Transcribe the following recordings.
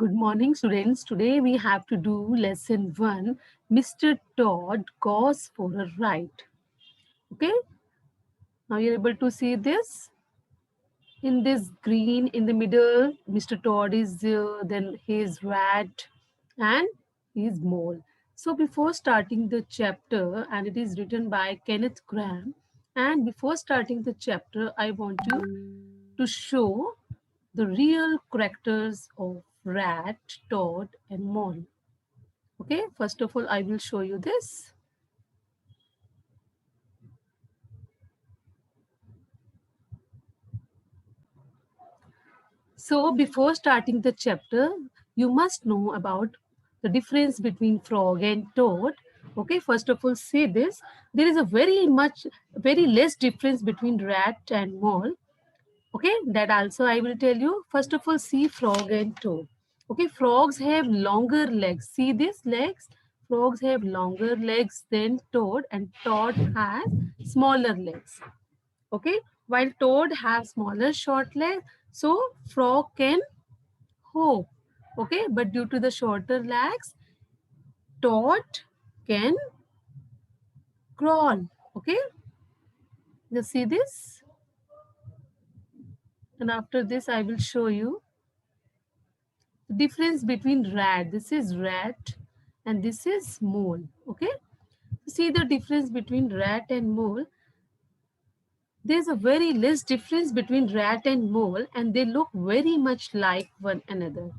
Good morning, students. Today we have to do lesson 1. Mr. Todd goes for a ride. Okay, now you're able to see this. In this green in the middle, Mr. Todd is there, then his rat and his mole. So before starting the chapter, and it is written by Kenneth Graham, and before starting the chapter, I want you to show the real characters of rat, Todd, and mole. Okay, first of all, I will show you this. So before starting the chapter, you must know about the difference between frog and toad. Okay, first of all, say this. There is a very less difference between rat and mole. Okay, that also I will tell you. First of all, see frog and toad. Okay, frogs have longer legs. See these legs? Frogs have longer legs than toad, and toad has smaller legs. Okay, while toad have smaller short legs, so frog can hop. Okay, but due to the shorter legs, toad can crawl. Okay, you see this, and after this I will show you the difference between rat. This is rat and this is mole. Okay, see the difference between rat and mole. There's a very less difference between rat and mole, and they look very much like one another.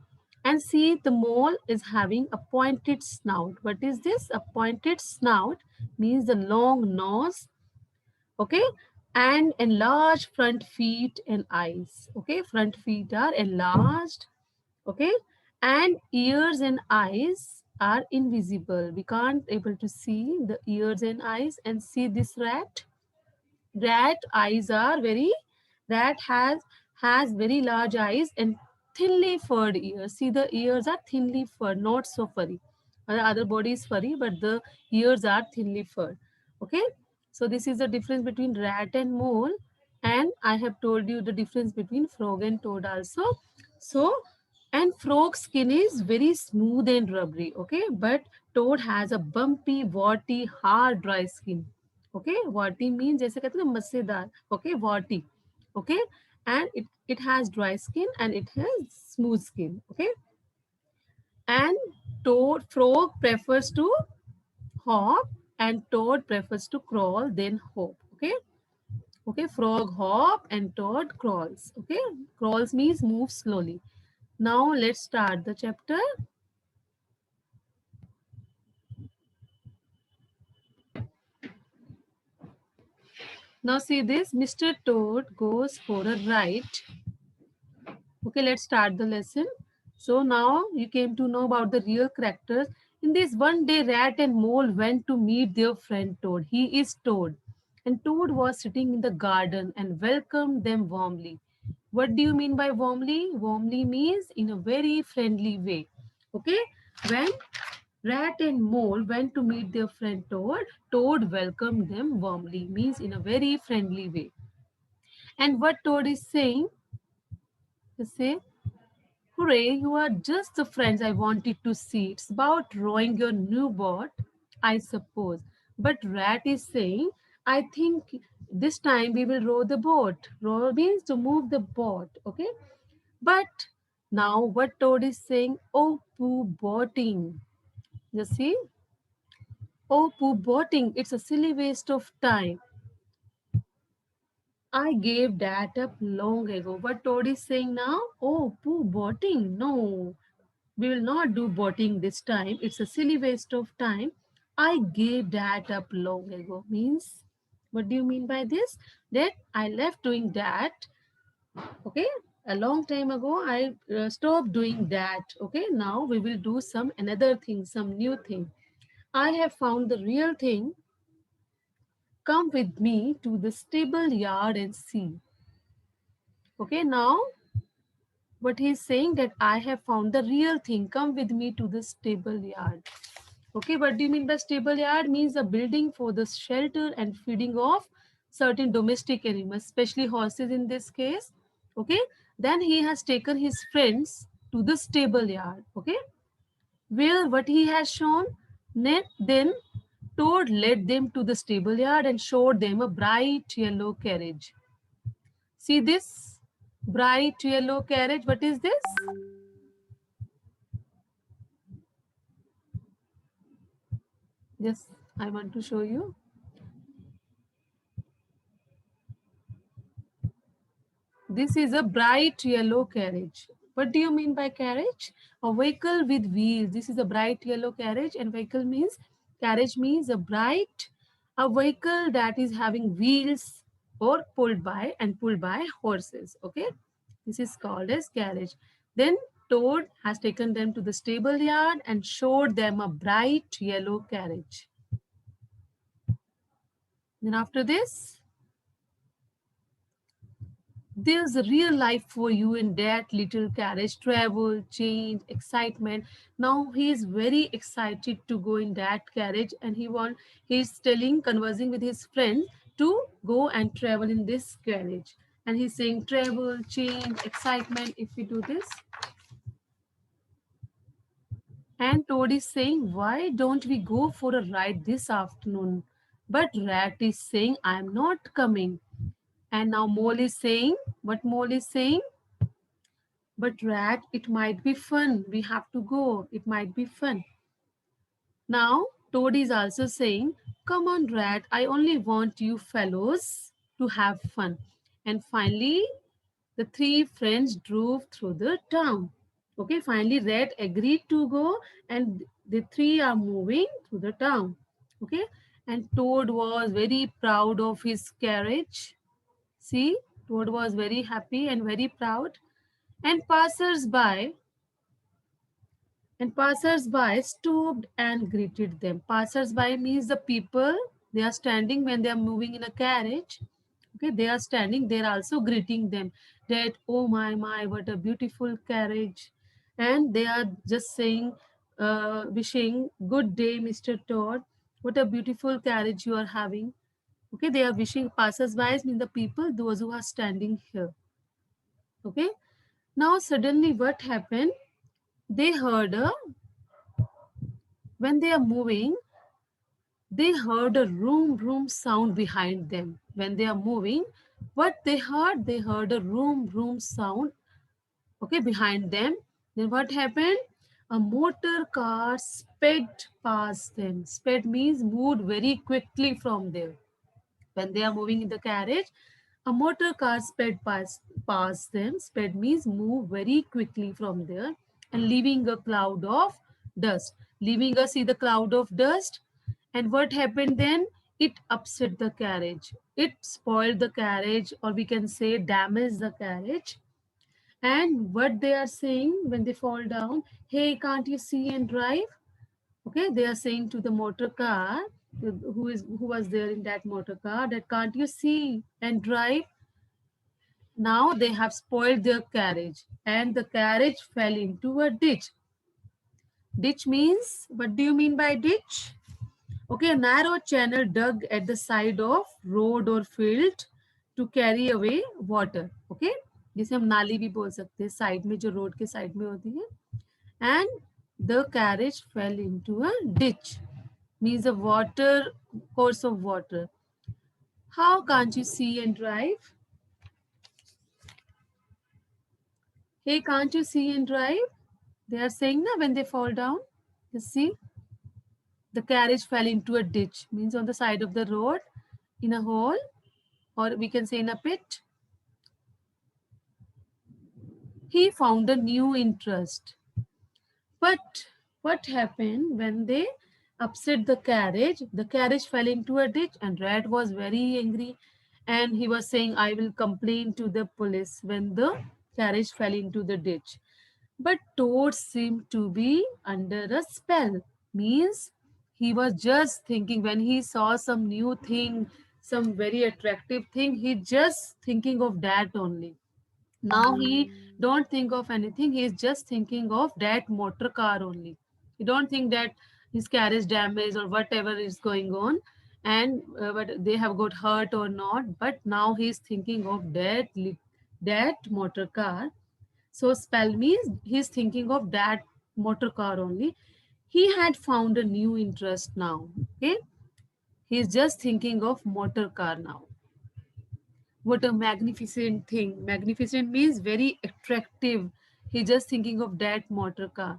And see, the mole is having a pointed snout. What is this? A pointed snout means the long nose, okay, and enlarged front feet and eyes. Okay, front feet are enlarged, okay, and ears and eyes are invisible. We can't able to see the ears and eyes. And see this rat. Rat eyes are very, rat has very large eyes and thinly furred ears. See, the ears are thinly furred, not so furry. The other body is furry, but the ears are thinly furred. Okay, so this is the difference between rat and mole, and I have told you the difference between frog and toad also. So, and frog skin is very smooth and rubbery. Okay, but toad has a bumpy, warty, hard, dry skin. Okay, warty means जैसे कहते हैं मस्सेदार. Okay, warty. Okay, and it has dry skin and it has smooth skin. Okay, and toad frog prefers to hop and toad prefers to crawl then hop. Okay, okay, frog hop and toad crawls. Okay, crawls means move slowly. Now let's start the chapter. Now see this, Mr. Toad goes for a ride. Okay, let's start the lesson. So now you came to know about the real characters. In this one day, Rat and Mole went to meet their friend Toad. He is Toad. And Toad was sitting in the garden and welcomed them warmly. What do you mean by warmly? Warmly means in a very friendly way. Okay, when Rat and Mole went to meet their friend Toad, Toad welcomed them warmly, means in a very friendly way. And what Toad is saying, to say, hooray, you are just the friends I wanted to see. It's about rowing your new boat, I suppose. But Rat is saying, I think this time we will row the boat. Row means to move the boat, okay? But now what Toad is saying, oh, poo boating. You see? Oh, poo boating. It's a silly waste of time. I gave that up long ago. What Toad is saying now? Oh, poo boating. No, we will not do boating this time. It's a silly waste of time. I gave that up long ago. Means, what do you mean by this? That I left doing that. Okay, a long time ago, I stopped doing that. Okay, now we will do some another thing, some new thing. I have found the real thing. Come with me to the stable yard and see. Okay, now what he's saying that I have found the real thing. Come with me to the stable yard. Okay, what do you mean by stable yard? Means a building for the shelter and feeding of certain domestic animals, especially horses in this case. Okay, then he has taken his friends. to the stable yard. Okay, where what he has shown, then Toad led them to the stable yard and showed them a bright yellow carriage. See this bright yellow carriage. What is this? Yes, I want to show you. This is a bright yellow carriage. What do you mean by carriage? A vehicle with wheels. This is a bright yellow carriage, and carriage means a vehicle that is having wheels or pulled by horses. Okay, this is called as carriage. Then Toad has taken them to the stable yard and showed them a bright yellow carriage. Then after this, there's a real life for you in that little carriage. Travel, change, excitement. Now he is very excited to go in that carriage, and he's conversing with his friend to go and travel in this carriage. And he's saying travel, change, excitement. If we do this, and Toad is saying, why don't we go for a ride this afternoon? But Rat is saying, I'm not coming. And now Mole is saying, what Mole is saying? But Rat, it might be fun. We have to go. It might be fun. Now, Toad is also saying, come on, Rat, I only want you fellows to have fun. And finally, the three friends drove through the town. Okay, finally, Rat agreed to go, and the three are moving through the town. Okay, and Toad was very proud of his carriage. See, Toad was very happy and very proud. And passers-by stopped and greeted them. Passers-by means the people, they are standing when they are moving in a carriage. Okay, they are standing, they are also greeting them that, oh my, what a beautiful carriage. And they are just saying, wishing, good day, Mr. Todd. What a beautiful carriage you are having. Okay, they are wishing. Passers-by means the people, those who are standing here. Okay, now suddenly what happened? They heard a When they are moving, they heard a room sound behind them. When they are moving, what they heard? They heard a room sound, okay, behind them. Then what happened? A motor car sped past them. Sped means moved very quickly from there. When they are moving in the carriage, a motor car past them. Sped means move very quickly from there and leaving a cloud of dust. Leaving us see the cloud of dust. And what happened then? It upset the carriage. It spoiled the carriage, or we can say damaged the carriage. And what they are saying when they fall down, hey, can't you see and drive? Okay, they are saying to the motor car, who was there in that motor car, that can't you see and drive? Now they have spoiled their carriage, and the carriage fell into a ditch. Ditch means, what do you mean by ditch? Okay, a narrow channel dug at the side of road or field to carry away water. Okay, जिसे हम नाली भी बोल सकते हैं, side में जो road के साइड में होती है. And the carriage fell into a ditch, means a course of water. How can't you see and drive? Hey, can't you see and drive? They are saying na when they fall down. You see, the carriage fell into a ditch, means on the side of the road, in a hole, or we can say in a pit. He found a new interest. But what happened when they upset the carriage? The carriage fell into a ditch, and Rat was very angry, and he was saying, I will complain to the police when the carriage fell into the ditch. But Toad seemed to be under a spell. Means he was just thinking when he saw some new thing, some very attractive thing, he just thinking of that only. Now he don't think of anything. He is just thinking of that motor car only. He don't think that his car is damaged or whatever is going on, and but they have got hurt or not. But now he is thinking of that motor car. So spell means he's thinking of that motor car only. He had found a new interest now. Okay. He's just thinking of motor car now. What a magnificent thing. Magnificent means very attractive. He's just thinking of that motor car.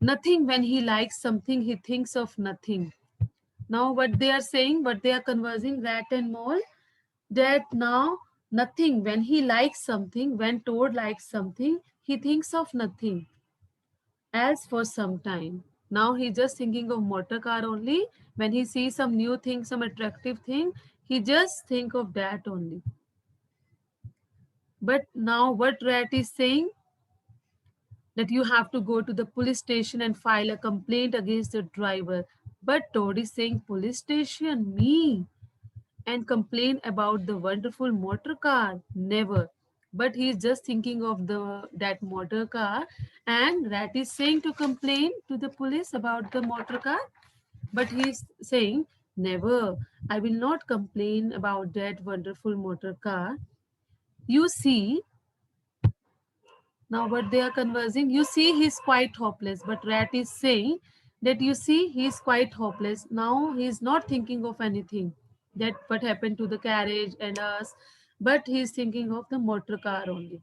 Nothing when he likes something, he thinks of nothing. Now what they are saying, what they are conversing, rat and mole, that now nothing when he likes something, when Toad likes something, he thinks of nothing else for some time. Now he's just thinking of motor car only. When he sees some new thing, some attractive thing, he just think of that only. But now what rat is saying, that you have to go to the police station and file a complaint against the driver. But Toad is saying, police station, me, and complain about the wonderful motor car? Never. But he is just thinking of the that motor car, and Rat is saying to complain to the police about the motor car. But he is saying, never. I will not complain about that wonderful motor car. You see, now what they are conversing, you see he's quite hopeless. But Rat is saying that you see he's quite hopeless. Now he's not thinking of anything that what happened to the carriage and us, but he's thinking of the motor car only.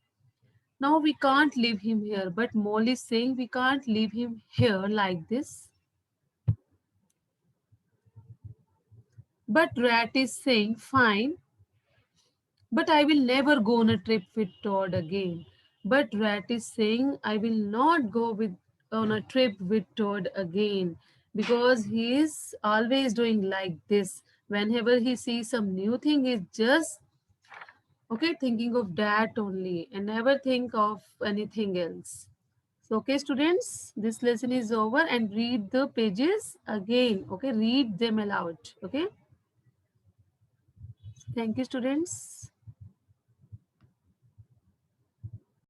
Now we can't leave him here. But Mole is saying we can't leave him here like this. But Rat is saying, fine, but I will never go on a trip with Todd again. But Rat is saying, I will not go with on a trip with Todd again, because he is always doing like this. Whenever he sees some new thing, he's just thinking of that only and never think of anything else. So okay students, this lesson is over, and read the pages again. Okay, read them aloud. Okay, thank you students.